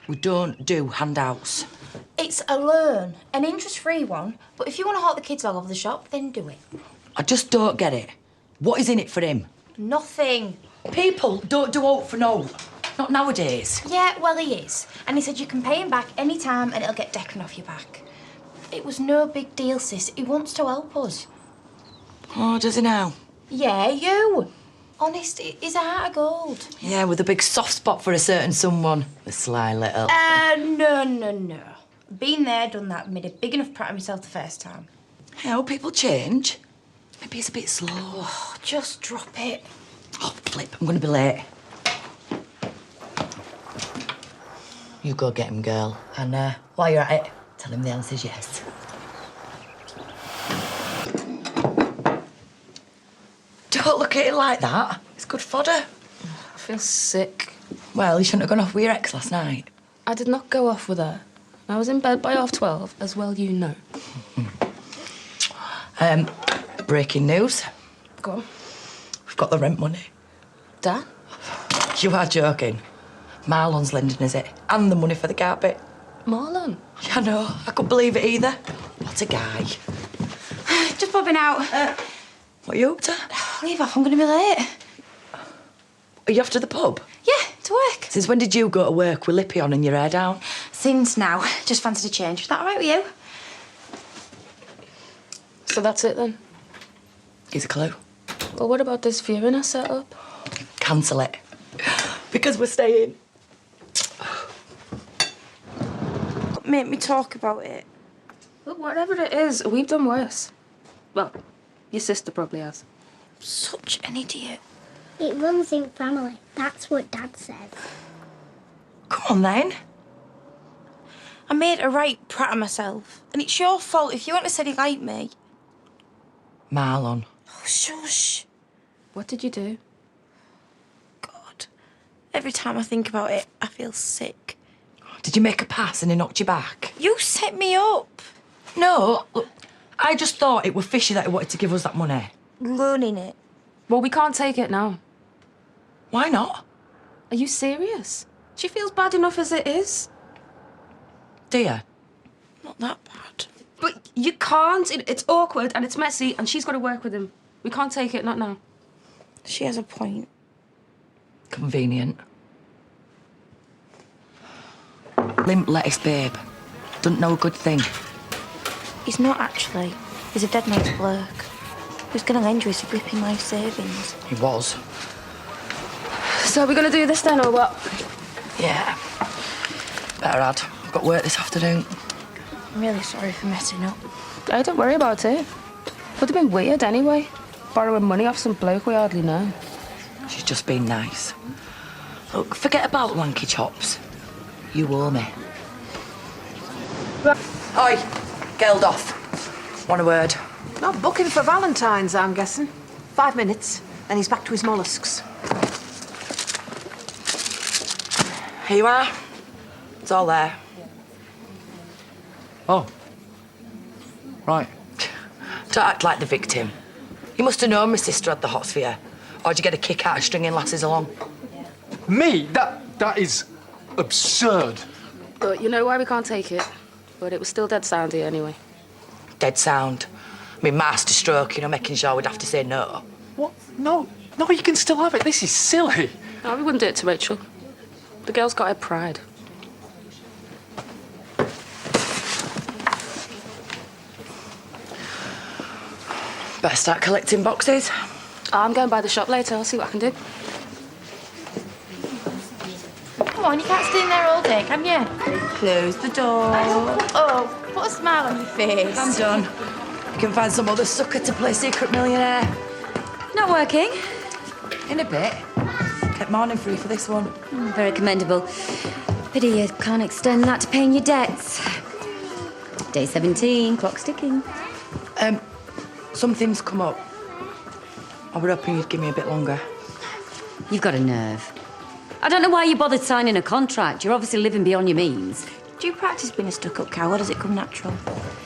We don't do handouts. It's a loan, an interest-free one, but if you want to hawk the kids all over the shop, then do it. I just don't get it. What is in it for him? Nothing. People don't do out for no. Not nowadays. Yeah, well, he is. And he said you can pay him back any time and it'll get decking off your back. It was no big deal, sis. He wants to help us. Oh, does he now? Yeah, you. Honest, he's a heart of gold. Yeah, with a big soft spot for a certain someone. The sly little... No. Been there, done that, made a big enough prat of myself the first time. Hey, how people change. Maybe it's a bit slow. Oh, just drop it. Oh, flip, I'm gonna be late. You go get him, girl. And while you're at it, tell him the answer's yes. Don't look at it like that. It's good fodder. I feel sick. Well, you shouldn't have gone off with your ex last night. I did not go off with her. I was in bed by 12:30, as well you know. Breaking news. Go on. We've got the rent money. Dad? You are joking. Marlon's lending us it. And the money for the carpet. Marlon? Yeah, I know. I couldn't believe it either. What a guy. Just popping out. What are you up to? Leave off, I'm going to be late. Are you off to the pub? Yeah, to work. Since when did you go to work with lippy on and your hair down? Since now. Just fancied a change. Is that all right with you? So that's it then? Here's a clue. Well, what about this viewing I set up? Cancel it. Because we're staying. Make me talk about it. Look, whatever it is, we've done worse. Well, your sister probably has. Such an idiot. It runs in family. That's what Dad says. Come on, then. I made a right prat of myself. And it's your fault if you hadn't said he liked me. Marlon. Oh, shush. What did you do? God. Every time I think about it, I feel sick. Did you make a pass and he knocked you back? You set me up. No, look, I just thought it was fishy that he wanted to give us that money. Loaning it. Well, we can't take it now. Why not? Are you serious? She feels bad enough as it is. Do you? Not that bad. But you can't. It's awkward and it's messy and she's got to work with him. We can't take it, not now. She has a point. Convenient. Limp lettuce, babe. Doesn't know a good thing. He's not actually. He's a dead nice bloke. Who's going to lend you his flipping life savings? He was. So we're going to do this then, or what? Yeah. Better add. I've got work this afternoon. I'm really sorry for messing up. Oh, don't worry about it. Would have been weird anyway. Borrowing money off some bloke we hardly know. She's just been nice. Look, forget about lanky chops. You owe me. Oi, Geldof. Want a word? Not booking for Valentine's, I'm guessing. 5 minutes, then he's back to his mollusks. Here you are. It's all there. Oh. Right. Don't act like the victim. You must have known my sister had the hots for you. Or did you get a kick out of stringing lasses along? Me? That is absurd. But you know why we can't take it? But it was still dead soundy anyway. Dead sound. I mean, master stroke, you know, making sure we'd have to say no. What? No, you can still have it. This is silly. No, we wouldn't do it to Rachel. The girl's got her pride. Better start collecting boxes. I'm going by the shop later. I'll see what I can do. Come on, you can't stay in there all day, can you? Close the door. Oh, put a smile on your face. I'm done. You can find some other sucker to play Secret Millionaire. Not working. In a bit. Kept morning free for this one. Very commendable. Pity you can't extend that to paying your debts. Day 17, clock's ticking. Something's come up. I was hoping you'd give me a bit longer. You've got a nerve. I don't know why you bothered signing a contract. You're obviously living beyond your means. Do you practice being a stuck-up cow, or does it come natural?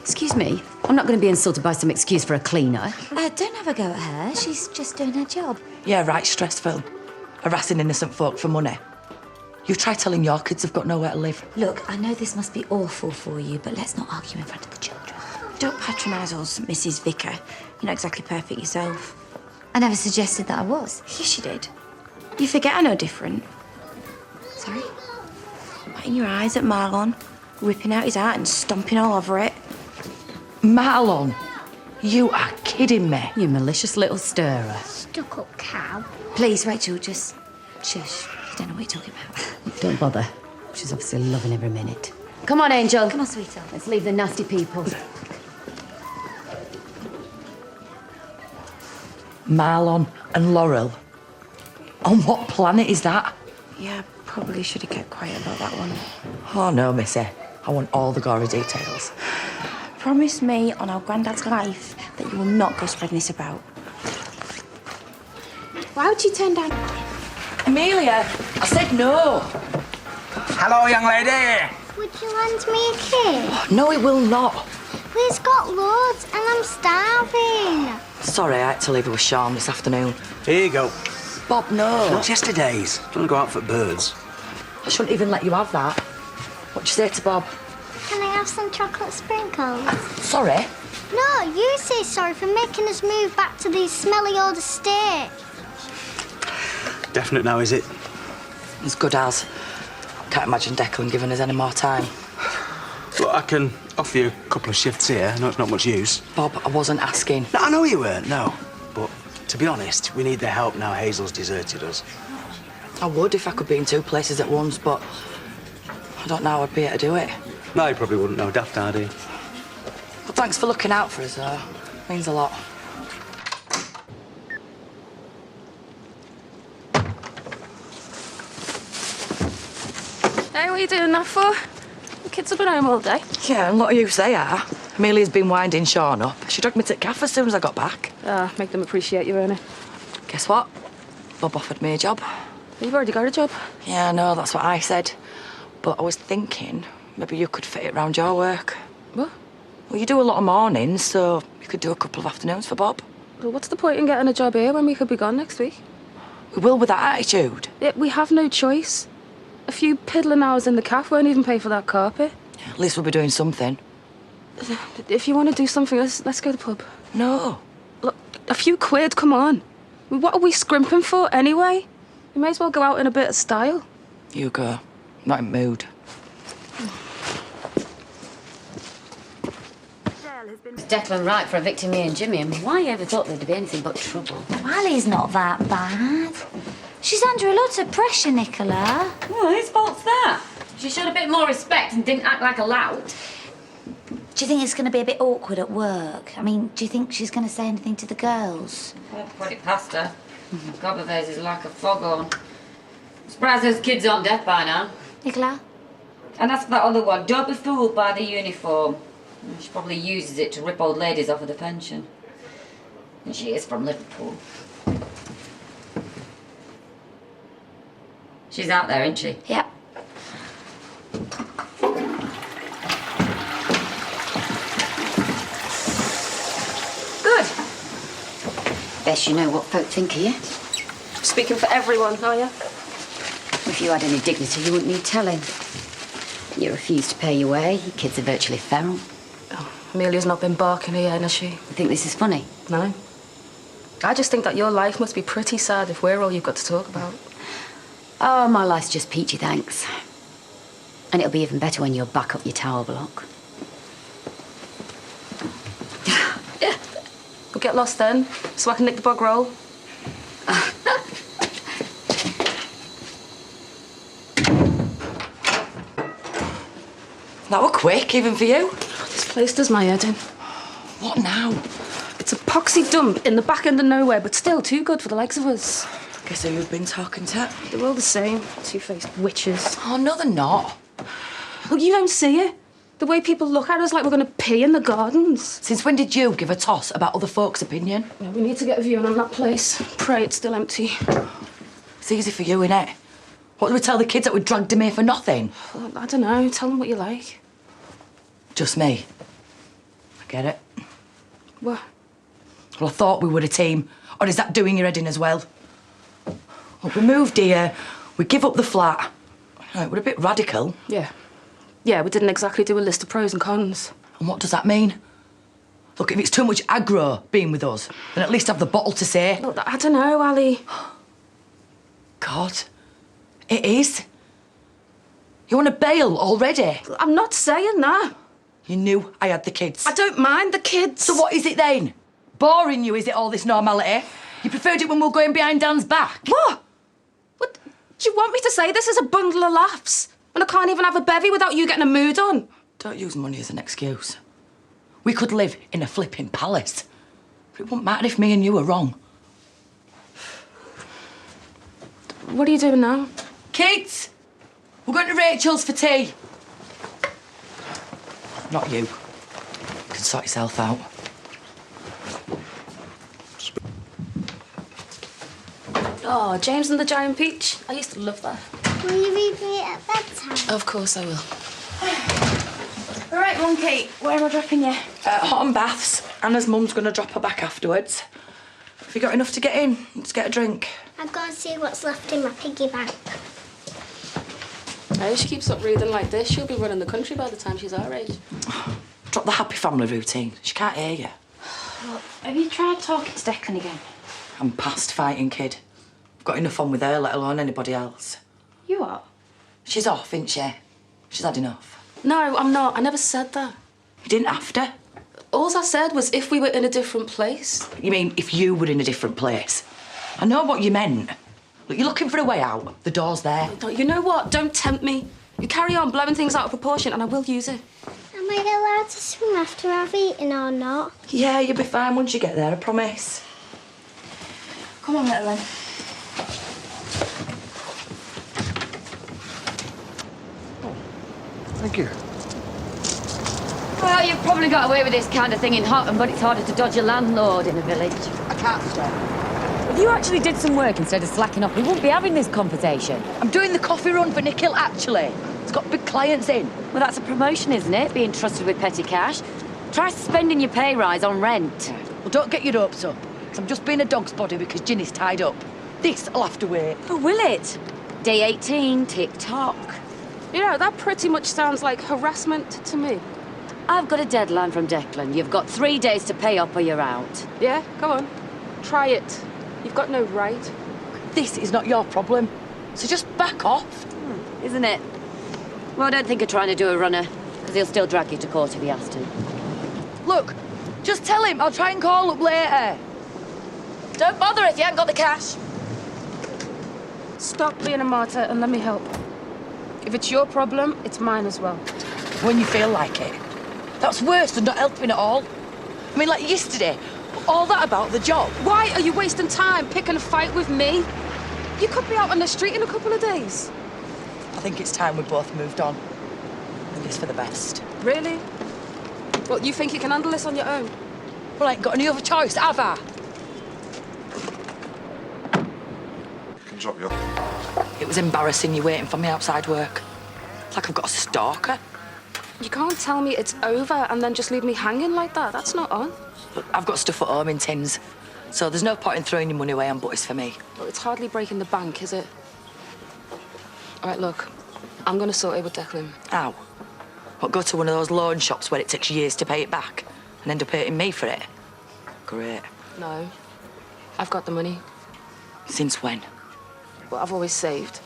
Excuse me, I'm not going to be insulted by some excuse for a cleaner. Don't have a go at her. She's just doing her job. Yeah, right, stressful. Harassing innocent folk for money. You try telling your kids they've got nowhere to live. Look, I know this must be awful for you, but let's not argue in front of the children. Don't patronise us, Mrs. Vicar. You're not exactly perfect yourself. I never suggested that I was. Yes, you did. You forget I know different. Sorry? Batting your eyes at Marlon, ripping out his heart and stomping all over it. Marlon, you are kidding me. You malicious little stirrer. Stuck up cow. Please, Rachel, just shush. You don't know what you're talking about. Don't bother. She's obviously loving every minute. Come on, Angel. Come on, sweetheart. Let's leave the nasty people. Marlon and Laurel. On what planet is that? Yeah, probably should have kept quiet about that one. Oh, no, Missy. I want all the gory details. Promise me on our granddad's life that you will not go spreading this about. Why would you turn down... Amelia, I said no. Hello, young lady. Would you lend me a kid? No, it will not. We've got loads and I'm starving. Sorry, I had to leave it with Sean this afternoon. Here you go. Bob, no. Not yesterday's. Don't go out for birds. I shouldn't even let you have that. What'd you say to Bob? Can I have some chocolate sprinkles? Sorry? No, you say sorry for making us move back to these smelly old estate. Definite now, is it? As good as. Can't imagine Declan giving us any more time. Look, I can offer you a couple of shifts here. I know it's not much use. Bob, I wasn't asking. No, I know you weren't, no. But to be honest, we need the help now Hazel's deserted us. I would if I could be in two places at once, but I don't know how I'd be able to do it. No, you probably wouldn't know. Daft idea. Well, thanks for looking out for us, though. Means a lot. Hey, what are you doing that for? The kids have been home all day. Yeah, and lot of use they are. Amelia's been winding Sean up. She dragged me to the cafe as soon as I got back. Make them appreciate you, Ernie. Guess what? Bob offered me a job. You've already got a job. Yeah, I know, that's what I said. But I was thinking maybe you could fit it around your work. What? Well, you do a lot of mornings, so you could do a couple of afternoons for Bob. Well, what's the point in getting a job here when we could be gone next week? We will with that attitude. Yeah, we have no choice. A few piddling hours in the cafe won't even pay for that carpet. At least we'll be doing something. If you want to do something, let's go to the pub. No. Look, a few quid, come on. What are we scrimping for anyway? We may as well go out in a bit of style. You go. Not in mood. Declan right for evicting me and Jimmy, and why you ever thought there'd be anything but trouble? Wally's not that bad. She's under a lot of pressure, Nicola. Well, whose fault's that? She showed a bit more respect and didn't act like a lout. Do you think it's going to be a bit awkward at work? I mean, do you think she's going to say anything to the girls? I'd put it past her. Gob of hers is like a foghorn. Surprised those kids aren't deaf by now. Nicola? And as for that other one, don't be fooled by the uniform. She probably uses it to rip old ladies off of the pension. And she is from Liverpool. She's out there, isn't she? Yep. Good. Best you know what folk think of you. Speaking for everyone, are you? If you had any dignity, you wouldn't need telling. You refuse to pay your way. Your kids are virtually feral. Oh, Amelia's not been barking again, has she? You think this is funny? No. I just think that your life must be pretty sad if we're all you've got to talk about. Oh, my life's just peachy, thanks. And it'll be even better when you're back up your tower block. We'll get lost then, so I can nick the bog roll. That were quick, even for you. This place does my head in. What now? It's a poxy dump in the back end of nowhere, but still too good for the likes of us. Guess who you've been talking to? They're all the same, two-faced witches. Oh, no, they're not. Look, you don't see it. The way people look at us like we're going to pee in the gardens. Since when did you give a toss about other folks' opinion? Yeah, we need to get a viewing on that place. Pray it's still empty. It's easy for you, innit? What do we tell the kids that we dragged him here for nothing? Well, I don't know. Tell them what you like. Just me. I get it. What? Well, I thought we were a team. Or is that doing your head in as well? Well, we moved here, we give up the flat. Right, we're a bit radical. Yeah. Yeah, we didn't exactly do a list of pros and cons. And what does that mean? Look, if it's too much aggro being with us, then at least have the bottle to say. Look, I don't know, Ali. God, it is. You want to bail already? I'm not saying that. You knew I had the kids. I don't mind the kids. So what is it then? Boring you, is it, all this normality? You preferred it when we were going behind Dan's back? What? What? Do you want me to say this is a bundle of laughs? When I can't even have a bevy without you getting a mood on? Don't use money as an excuse. We could live in a flipping palace. But it wouldn't matter if me and you were wrong. What are you doing now? Kids! We're going to Rachel's for tea. Not you. You can sort yourself out. Oh, James and the Giant Peach. I used to love that. Will you read me at bedtime? Of course I will. All right, Monkey, where am I dropping you? Hot and baths. Anna's mum's going to drop her back afterwards. Have you got enough to get in? Let's get a drink. I've got to see what's left in my piggy bank. If she keeps up reading like this, she'll be running the country by the time she's our age. Drop the happy family routine. She can't hear you. Look, have you tried talking to Declan again? I'm past fighting, kid. I've got enough on with her, let alone anybody else. You are? She's off, isn't she? She's had enough. No, I'm not. I never said that. You didn't have to. All I said was if we were in a different place. You mean if you were in a different place? I know what you meant. Look, you're looking for a way out. The door's there. No, you know what? Don't tempt me. You carry on blowing things out of proportion and I will use it. Am I allowed to swim after I've eaten or not? Yeah, you'll be fine once you get there, I promise. Come on, little one. Thank you. Well, you've probably got away with this kind of thing in Houghton, but it's harder to dodge a landlord in a village. I can't stay. If you actually did some work instead of slacking off, we wouldn't be having this conversation. I'm doing the coffee run for Nikhil, actually. It's got big clients in. Well, that's a promotion, isn't it? Being trusted with petty cash. Try spending your pay rise on rent. Well, don't get your hopes up, 'cause I'm just being a dog's body because Ginny's tied up. This'll have to wait. Oh, will it? Day 18, tick-tock. You know, that pretty much sounds like harassment to me. I've got a deadline from Declan. You've got 3 days to pay up or you're out. Yeah, go on. Try it. You've got no right. This is not your problem, so just back off. Isn't it? Well, I don't think of trying to do a runner, because he'll still drag you to court if he has to. Look, just tell him I'll try and call up later. Don't bother if you haven't got the cash. Stop being a martyr and let me help. If it's your problem, it's mine as well. When you feel like it. That's worse than not helping at all. I mean, like yesterday, all that about the job. Why are you wasting time picking a fight with me? You could be out on the street in a couple of days. I think it's time we both moved on. I think it's for the best. Really? Well, you think you can handle this on your own? Well, I ain't got any other choice, have I? Can drop you off. It was embarrassing you waiting for me outside work. It's like I've got a stalker. You can't tell me it's over and then just leave me hanging like that. That's not on. Look, I've got stuff at home in tins, so there's no point in throwing your money away on butties for me. Well, it's hardly breaking the bank, is it? All right, look, I'm going to sort it with Declan. How? What, go to one of those loan shops where it takes years to pay it back and end up hurting me for it? Great. No, I've got the money. Since when? Well, I've always saved,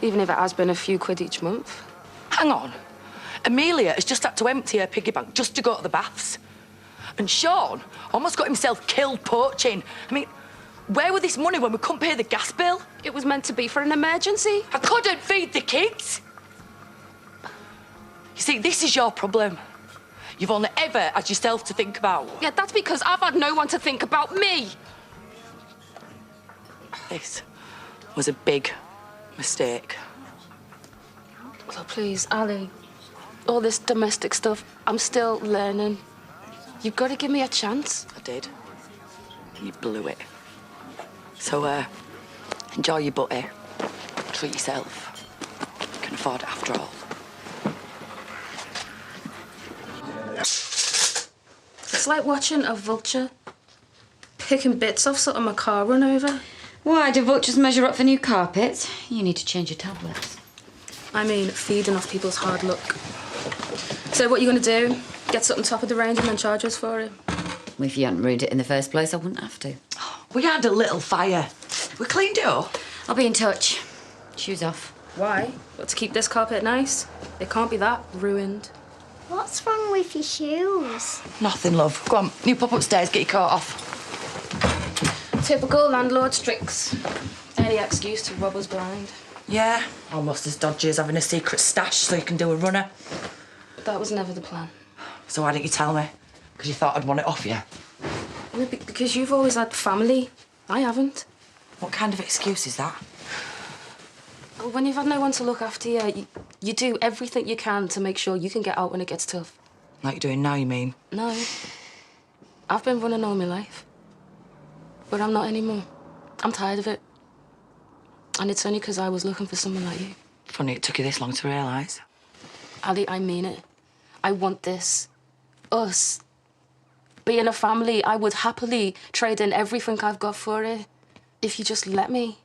even if it has been a few quid each month. Hang on. Amelia has just had to empty her piggy bank just to go to the baths. And Sean almost got himself killed poaching. I mean, where were this money when we couldn't pay the gas bill? It was meant to be for an emergency. I couldn't feed the kids. You see, this is your problem. You've only ever had yourself to think about. Yeah, that's because I've had no one to think about me. This was a big mistake. So please, Ali, all this domestic stuff, I'm still learning. You've got to give me a chance. I did. And you blew it. So, enjoy your butty. Treat yourself. You can afford it after all. It's like watching a vulture picking bits off something my car run over. Why, do vultures measure up for new carpets? You need to change your tablets. I mean, feeding off people's hard luck. So what are you going to do? Get something top of the range and then charge us for it? Well, if you hadn't ruined it in the first place, I wouldn't have to. We had a little fire. We cleaned it up. I'll be in touch. Shoes off. Why? What, to keep this carpet nice? It can't be that ruined. What's wrong with your shoes? Nothing, love. Go on, you pop upstairs, get your coat off. Typical landlord's tricks. Any excuse to rob us blind. Yeah, almost as dodgy as having a secret stash so you can do a runner. That was never the plan. So why didn't you tell me? Because you thought I'd want it off you? Well, because you've always had family. I haven't. What kind of excuse is that? Well, when you've had no one to look after you, you do everything you can to make sure you can get out when it gets tough. Like you're doing now, you mean? No. I've been running all my life. But I'm not anymore. I'm tired of it. And it's only because I was looking for someone like you. Funny it took you this long to realise. Ali, I mean it. I want this. Us. Being a family, I would happily trade in everything I've got for it. If you just let me.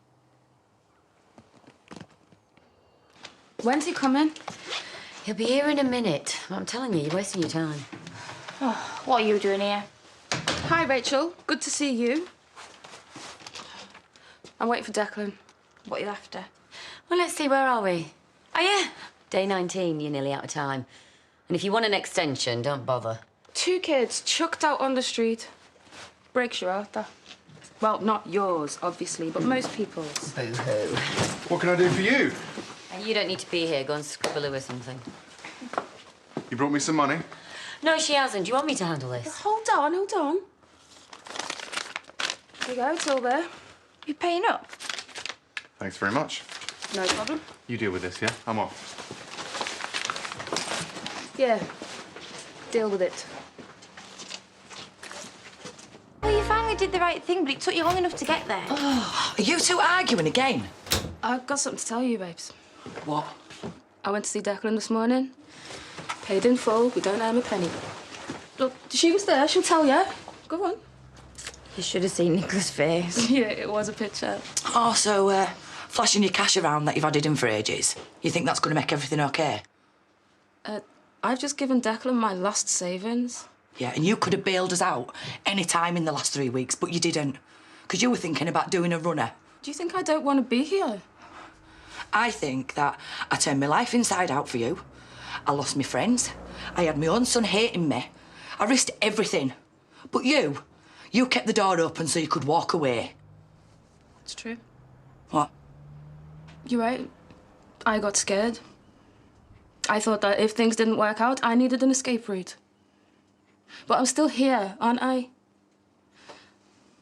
When's he coming? He'll be here in a minute. I'm telling you, you're wasting your time. Oh, what are you doing here? Hi, Rachel. Good to see you. I'm waiting for Declan. What are you after? Well, let's see, where are we? Oh, yeah. Day 19, you're nearly out of time. And if you want an extension, don't bother. 2 kids chucked out on the street. Breaks your heart, that. Well, not yours, obviously, but most people's. Boo-hoo. What can I do for you? And you don't need to be here. Go and scribble her with something. You brought me some money? No, she hasn't. Do you want me to handle this? Hold on, hold on. There you go, it's all there. You paying up? Thanks very much. No problem. You deal with this, yeah? I'm off. Yeah, deal with it. Well, you finally did the right thing, but it took you long enough to get there. Are you two arguing again? I've got something to tell you, babes. What? I went to see Declan this morning. Paid in full, we don't owe him a penny. Look, she was there, she'll tell you. Go on. You should have seen Nicholas' face. Yeah, it was a picture. Oh, so, flashing your cash around that you've had it in for ages. You think that's going to make everything OK? I've just given Declan my last savings. Yeah, and you could have bailed us out any time in the last 3 weeks, but you didn't. Because you were thinking about doing a runner. Do you think I don't want to be here? I think that I turned my life inside out for you. I lost my friends. I had my own son hating me. I risked everything. But you kept the door open so you could walk away. It's true. What? You're right. I got scared. I thought that if things didn't work out, I needed an escape route. But I'm still here, aren't I?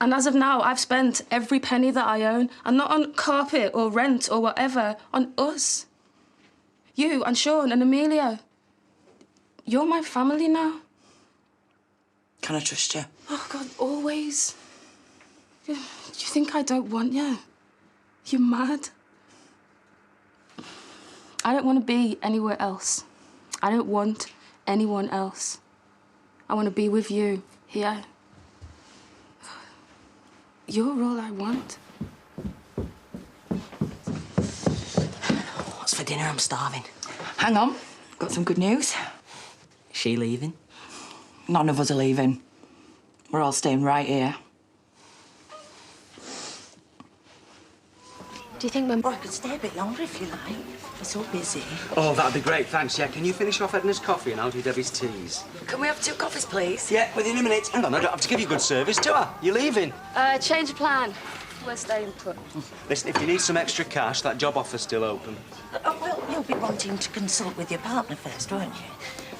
And as of now, I've spent every penny that I own, and not on carpet or rent or whatever, on us. You and Sean and Amelia. You're my family now. Can I trust you? Oh, God, always. Do you think I don't want you? You're mad. I don't want to be anywhere else. I don't want anyone else. I want to be with you, here. You're all I want. What's for dinner? I'm starving. Hang on. Got some good news. Is she leaving? None of us are leaving. We're all staying right here. Do you think I could stay a bit longer if you like? We're so busy. Oh, that'd be great, thanks. Yeah, can you finish off Edna's coffee and I'll do Debbie's teas? Can we have 2 coffees, please? Yeah, within a minute. Hang on, I don't have to give you good service, do I? You're leaving. Change of plan. We're staying put. Listen, if you need some extra cash, that job offer's still open. Oh, well, you'll be wanting to consult with your partner first, won't you?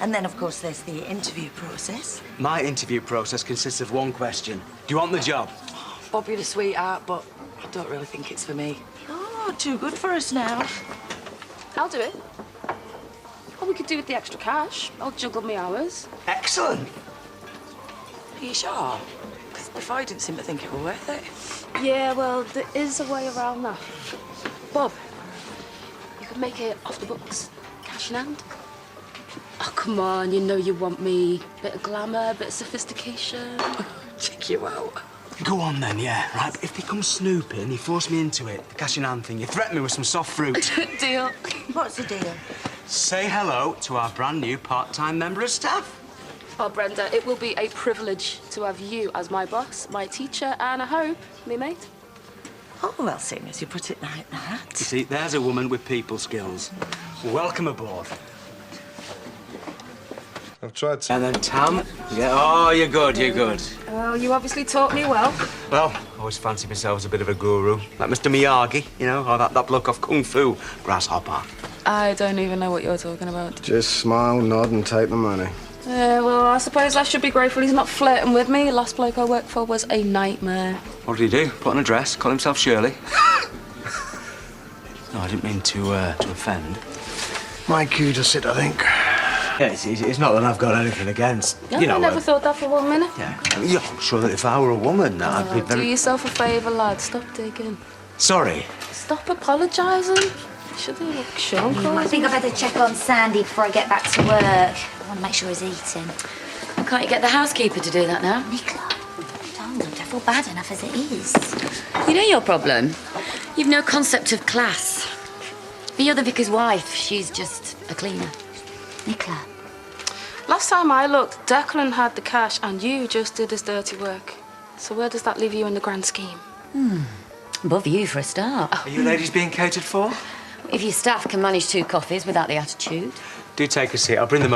And then, of course, there's the interview process. My interview process consists of one question. Do you want the job? Bob, you're a sweetheart, but I don't really think it's for me. Oh, too good for us now. I'll do it. Or we could do with the extra cash. I'll juggle my hours. Excellent. Are you sure? Because before I didn't seem to think it were worth it. Yeah, well, there is a way around that. Bob, you could make it off the books. Cash in hand. Oh, come on, you know you want me. Bit of glamour, bit of sophistication. Check you out. Go on then, yeah, right. But if they come snooping, you force me into it. The cash in hand thing. You threaten me with some soft fruit. Deal. What's the deal? Say hello to our brand new part-time member of staff. Oh, Brenda, it will be a privilege to have you as my boss, my teacher, and I hope, me mate. Oh, well, seeing as you put it like You that. see, there's a woman with people skills. Welcome aboard. I've tried to. And then Tam. Yeah. Oh, you're good. You're good. Oh, you obviously taught me well. Well, I always fancied myself as a bit of a guru, like Mr. Miyagi, you know, or that bloke off Kung Fu, Grasshopper. I don't even know what you're talking about. Just smile, nod, and take the money. Well, I suppose I should be grateful he's not flirting with me. Last bloke I worked for was a nightmare. What did he do? Put on a dress, call himself Shirley? No, I didn't mean to offend. My cue to sit, I think. Yeah, it's not that I've got anything against, No, you know. I never thought that for 1 minute. Yeah, I'm sure that if I were a woman, I'd be Do very... yourself a favour, lad. Stop digging. Sorry. Stop apologising. Should they look Sean I think I better check on Sandy before I get back to work. I want to make sure he's eating. Can't you get the housekeeper to do that now? Nicola, don't. I feel bad enough as it is. You know your problem? You've no concept of class. But you're the vicar's wife. She's just a cleaner. Nicola. Last time I looked, Declan had the cash and you just did his dirty work. So where does that leave you in the grand scheme? Above you for a start. Are you ladies being catered for? If your staff can manage 2 coffees without the attitude. Do take a seat. I'll bring them up.